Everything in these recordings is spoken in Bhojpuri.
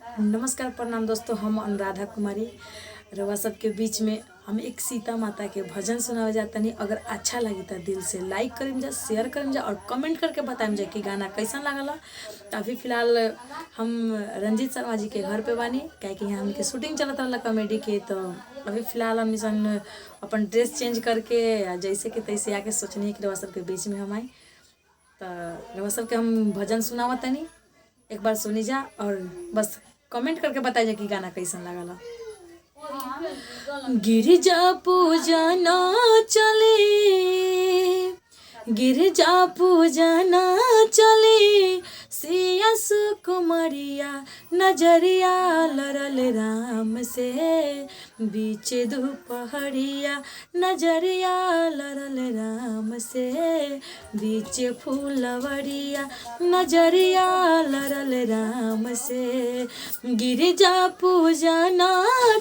नमस्कार प्रणाम दोस्तों, हम अनुराधा कुमारी रवा सबके बीच में हम एक सीता माता के भजन सुनावे जाता। नहीं अगर अच्छा लगी तो दिल से लाइक करें जा, शेयर करें जा और कमेंट करके बताएं जा कि गाना कैसा लगला। तो अभी फिलहाल हम रंजीत शर्मा जी के घर पे बानी, क्या कि यहाँ हमके शूटिंग चलता रहा कॉमेडी के। तो अभी फिलहाल हम सन अपन ड्रेस चेंज करके जैसे कि तैसे आके सोचनी कि रवा सबके बीच में हम आई। तो रवा सबके हम भजन सुनावत नहीं, एक बार सुनी जा और बस कमेंट करके बताई जा कि गाना कैसन लगला। गिरिजा पूजना चले, गिरिजा पूजना चले, सिया सुकुमरिया नजरिया लड़ल राम से, बीच दोपहरिया नजरिया लड़ल राम से, बीच फूलवरिया नजरिया लड़ल राम से। गिरिजा पूजना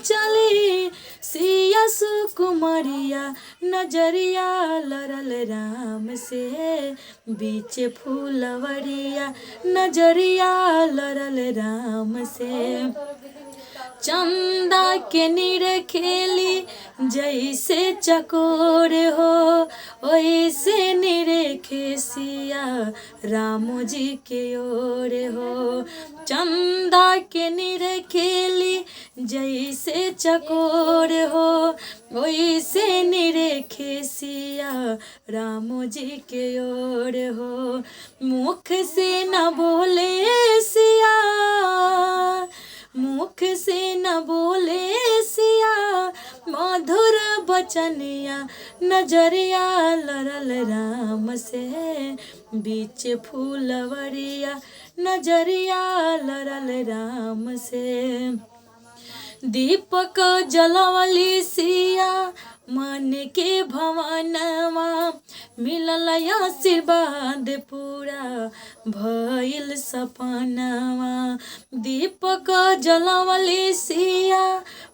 चले, सिया सुकुमरिया नजरिया लड़ल राम से, बीच फूलवरिया नजरिया लड़ल राम से। चंदा के नीर खेली जैसे चकोर हो, वैसे निरेखे सिया राम जी के ओर हो। चंदा के नीर खेली जैसे चकोर हो, वैसे निरेखे सिया राम जी के ओर हो। मुख से न बोले सिया, मुख से न बोले सिया, मधुर बचनिया नजरिया लड़ल राम से, बीच फूलवरिया नजरिया लड़ल राम से। दीपक जलवली सिया मन के भवनवा, मिलल आशीर्वाद पूरा भइल सपनवा। दीपक जलवली सिया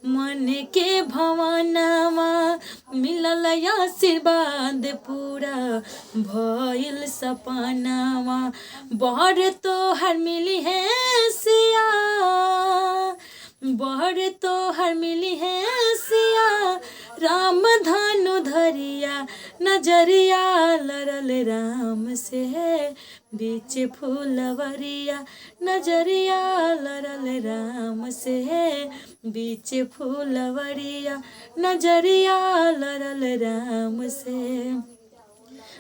मन के भवनवा, मिलल आशीर्वाद पूरा भइल सपनवा। बहर तोहर मिली है सिया, बहर तोहर मिली है सिया, राम धनु धरिया नजरिया लड़ल राम से, बीच फूलवरिया नजरिया लड़ल राम से, बीच फूलवरिया नजरिया लड़ल राम से।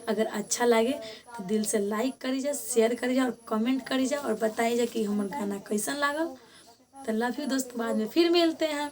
अगर अच्छा लगे तो दिल से लाइक करी जा, शेयर करी जा और कमेंट करी जा और बताई जा कि हमार गाना कैसन लागल। तो लव यू दोस्त, बाद में फिर मिलते हैं।